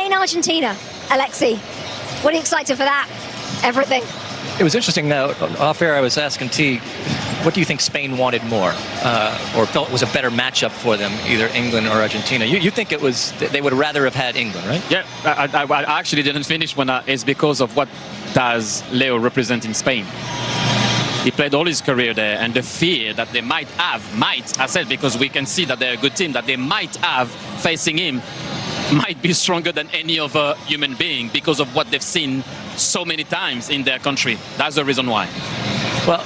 Spain-Argentina. Alexi, what are you excited for that? Everything. It was interesting. Off air, I was asking T, what do you think Spain wanted more, or felt was a better matchup for them, either England or Argentina? You think it was they would rather have had England, right? Yeah, I actually didn't finish when it's because of what does Leo represent in Spain. He played all his career there, and the fear that they might have, I said, because we can see that they're a good team, that they might have facing him might be stronger than any other human being because of what they've seen so many times in their country. That's the reason why. Well,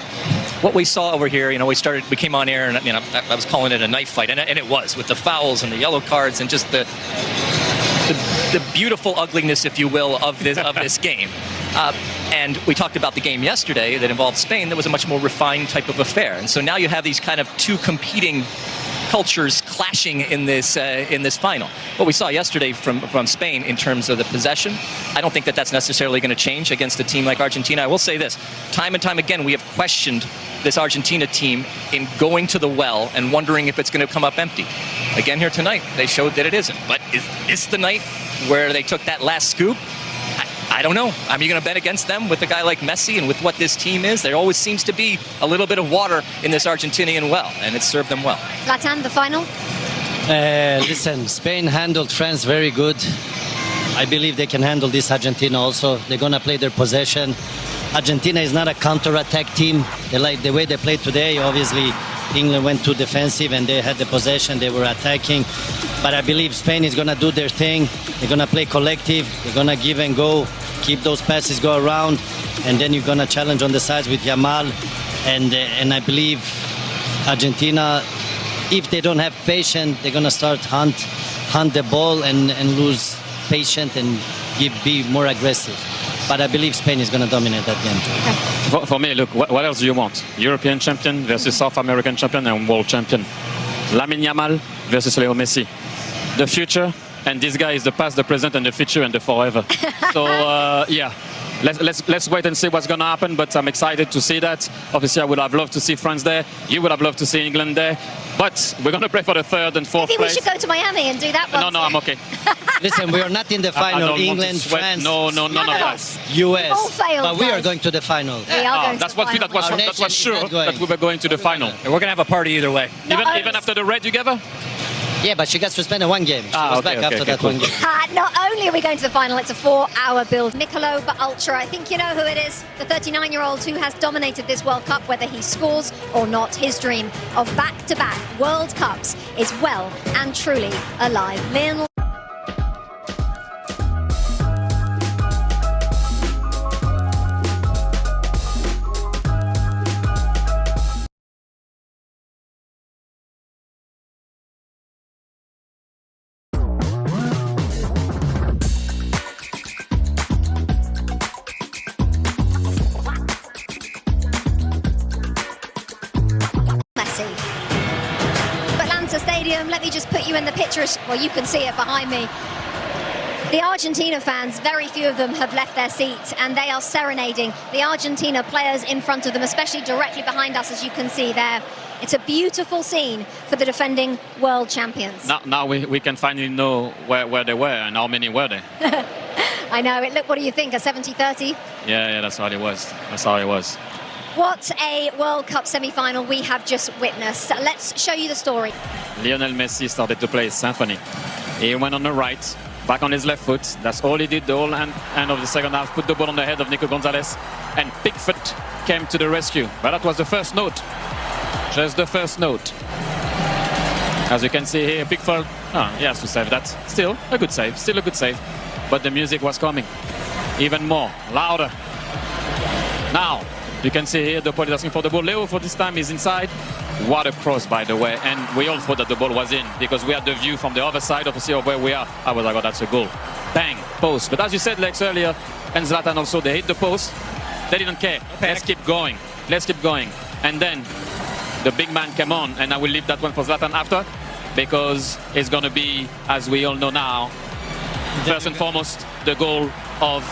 what we saw over here, we came on air, and I was calling it a knife fight, and it was, with the fouls and the yellow cards and just the beautiful ugliness, if you will, of this game. And we talked about the game yesterday that involved Spain. That was a much more refined type of affair. And so now you have these kind of two competing cultures clashing in this final. What we saw yesterday from Spain in terms of the possession, I don't think that that's necessarily going to change against a team like Argentina. I will say this, time and time again, we have questioned this Argentina team in going to the well and wondering if it's going to come up empty. Again here tonight, they showed that it isn't. But is this the night where they took that last scoop? I don't know. Are you going to bet against them with a guy like Messi and with what this team is? There always seems to be a little bit of water in this Argentinian well, and it's served them well. Zlatan, the final? Listen, Spain handled France very good. I believe they can handle this Argentina also. They're going to play their possession. Argentina is not a counter-attack team. They like the way they played today. Obviously, England went too defensive and they had the possession. They were attacking. But I believe Spain is going to do their thing. They're going to play collective. They're going to give and go, keep those passes go around. And then you're going to challenge on the sides with Yamal. And I believe Argentina, if they don't have patience, they're going to start hunt the ball and lose patience and be more aggressive. But I believe Spain is going to dominate that game. For me, look, what else do you want? European champion versus South American champion and world champion. Lamine Yamal versus Lionel Messi. The future, and this guy is the past, the present, and the future, and the forever. So, yeah. Let's wait and see what's going to happen, but I'm excited to see that. Obviously, I would have loved to see France there. You would have loved to see England there. But we're going to play for the third and fourth place. Maybe we should go to Miami and do that one. No, I'm okay. Listen, we are not in the final. England, France, no, US. All failed, but we are going to the final. We are going that's to the what final. that was sure that we were going to the final. And we're going to have a party either way. Even after the red together? Yeah, but she got suspended one game. She was back after that one game. Not only are we going to the final, it's a 4-hour build. Nicolo Ultra, I think you know who it is. The 39-year-old who has dominated this World Cup, whether he scores or not. His dream of back-to-back World Cups is well and truly alive. Lionel Messi. Atlanta Stadium, let me just put you in the picture. Well, you can see it behind me. The Argentina fans, very few of them have left their seats, and they are serenading the Argentina players in front of them, especially directly behind us, as you can see there. It's a beautiful scene for the defending world champions. Now we can finally know where they were and how many were there. I know it. Look, what do you think? A 70-30? Yeah, that's how it was. That's how it was. What a World Cup semi-final we have just witnessed. Let's show you the story. Lionel Messi started to play his symphony. He went on the right, back on his left foot. That's all he did the whole end of the second half. Put the ball on the head of Nico Gonzalez, and Pickford came to the rescue. But that was the first note. Just the first note. As you can see here, Pickford, he has to save that. Still a good save, But the music was coming. Even more, louder. Now, you can see here the ball is asking for the ball. Leo, for this time, is inside. What a cross, by the way. And we all thought that the ball was in because we had the view from the other side, obviously, of where we are. I was like, oh, that's a goal. Bang, post. But as you said, Lex, earlier, and Zlatan also, they hit the post. They didn't care. Let's keep going. And then the big man came on, and I will leave that one for Zlatan after, because it's going to be, as we all know now, first and foremost, the goal of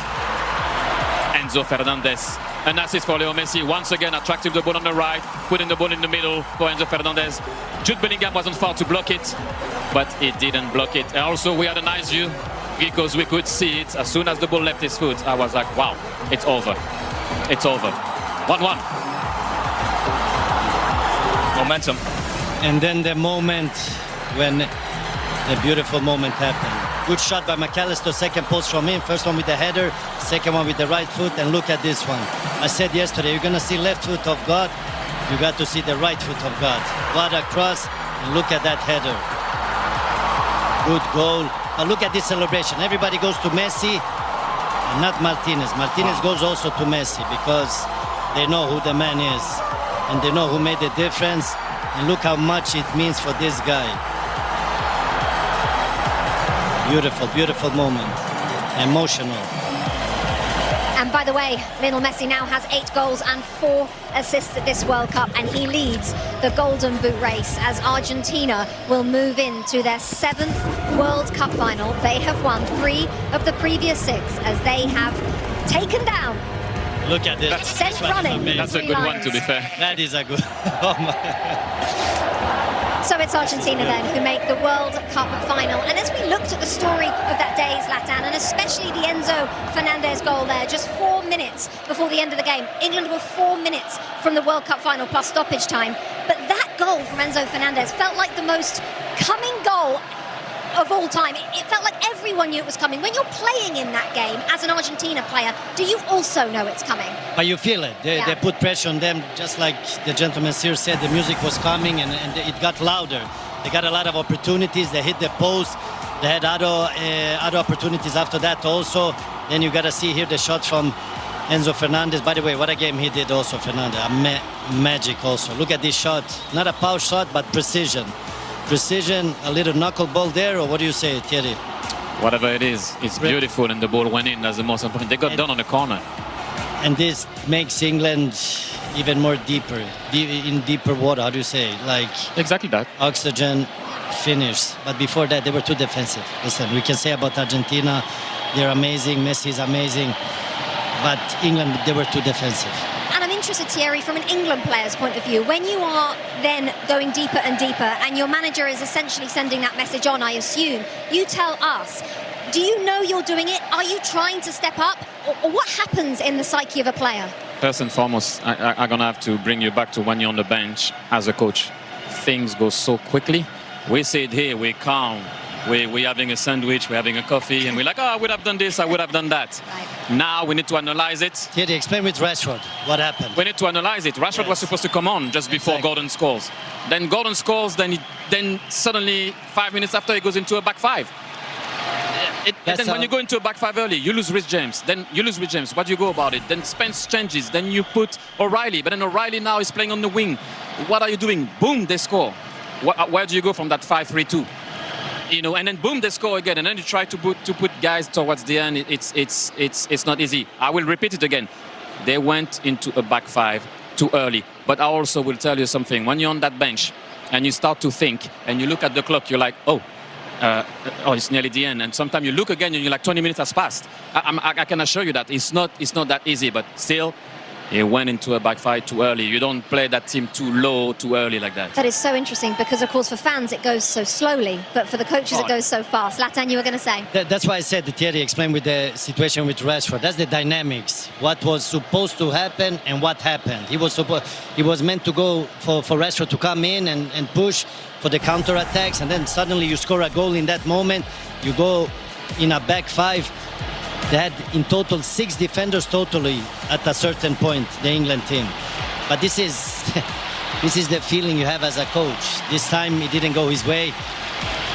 Enzo Fernandez. An assist for Leo Messi, once again attracting the ball on the right, putting the ball in the middle for Enzo Fernandez. Jude Bellingham wasn't far to block it, but he didn't block it. And also we had a nice view because we could see it as soon as the ball left his foot. I was like, wow, it's over. It's over. 1-1. Momentum. And then the moment when the beautiful moment happened. Good shot by McAllister, second post from him. First one with the header, second one with the right foot, and look at this one. I said yesterday, you're gonna see left foot of God, you got to see the right foot of God. What a cross, and look at that header. Good goal. But look at this celebration. Everybody goes to Messi, and not Martinez. Martinez goes also to Messi because they know who the man is, and they know who made the difference, and look how much it means for this guy. Beautiful, beautiful moment. Emotional. And by the way, Lionel Messi now has 8 goals and 4 assists at this World Cup, and he leads the Golden Boot race as Argentina will move into their 7th World Cup final. They have won 3 of the previous 6 as they have taken down. Look at this. Sent running. That's a good one, to be fair. That is a good. Oh my. So it's Argentina then who make the World Cup final. And as we looked at the story of that day, Zlatan, and especially the Enzo Fernandez goal there, just 4 minutes before the end of the game. England were 4 minutes from the World Cup final plus stoppage time. But that goal from Enzo Fernandez felt like the most coming goal of all time. It felt like everyone knew it was coming. When you're playing in that game as an Argentina player, do you also know it's coming? But you feel it. They put pressure on them, just like the gentleman here said. The music was coming and it got louder. They got a lot of opportunities. They hit the post. They had other opportunities after that also. Then you got to see here the shot from Enzo Fernandez. By the way, what a game he did also, Fernandez. Magic also. Look at this shot. Not a power shot, but precision. Precision, a little knuckleball there, or what do you say, Thierry? Whatever it is, it's beautiful, and the ball went in. That's the most important. They got done on the corner. And this makes England even more deeper, in deeper water, how do you say? Like Exactly that. oxygen finish. But before that, they were too defensive. Listen, we can say about Argentina, they're amazing, Messi is amazing. But England, they were too defensive. And I'm interested, Thierry, from an England player's point of view, when you are then going deeper and deeper and your manager is essentially sending that message on, I assume, you tell us, do you know you're doing it? Are you trying to step up? Or what happens in the psyche of a player? First and foremost, I'm going to have to bring you back to when you're on the bench as a coach. Things go so quickly. We sit here, we're calm. We're having a sandwich, we're having a coffee, and we're like, oh, I would have done this, I would have done that. Right. Now we need to analyze it. Thierry, explain with Rashford what happened. We need to analyze it. Rashford was supposed to come on just before Gordon scores. Then Gordon scores, then suddenly 5 minutes after he goes into a back 5. And then when you go into a back 5 early, you lose Rich James. Then you lose Rich James. What do you go about it? Then Spence changes. Then you put O'Reilly. But then O'Reilly now is playing on the wing. What are you doing? Boom, they score. Where do you go from that 5-3-2? You know, and then boom, they score again, and then you try to put guys towards the end. It's not easy. I will repeat it again. They went into a back 5 too early. But I also will tell you something. When you're on that bench and you start to think and you look at the clock, you're like, oh, it's nearly the end. And sometimes you look again and you're like, 20 minutes has passed. I can assure you that it's not that easy. But still, he went into a back 5 too early. You don't play that team too low, too early like that. That is so interesting because, of course, for fans it goes so slowly, but for the coaches it goes so fast. Zlatan, you were going to say? That's why I said, Thierry, explain with the situation with Rashford. That's the dynamics. What was supposed to happen and what happened. He was meant to go for Rashford to come in and push for the counter-attacks, and then suddenly you score a goal in that moment. You go in a back 5. They had in total 6 defenders totally at a certain point, the England team. But this is the feeling you have as a coach. This time it didn't go his way.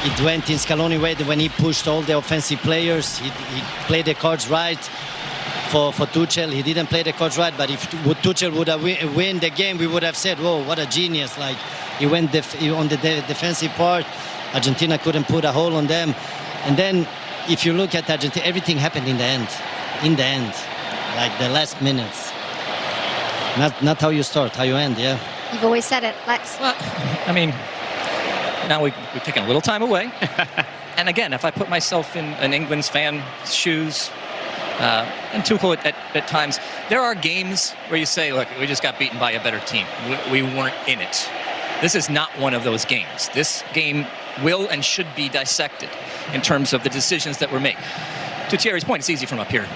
It went in Scaloni way when he pushed all the offensive players. He played the cards right for Tuchel. He didn't play the cards right, but if Tuchel would have win the game, we would have said, whoa, what a genius. Like, he went on the defensive part. Argentina couldn't put a hole on them. And then if you look at Argentina, everything happened in the end. Like the last minutes. Not how you start, how you end, yeah? You've always said it, Lex. Well, I mean, now we've taken a little time away. And again, if I put myself in an England's fan shoes, and Tuchel at times, there are games where you say, look, we just got beaten by a better team. We weren't in it. This is not one of those games. This game will and should be dissected in terms of the decisions that were made. To Thierry's point, it's easy from up here.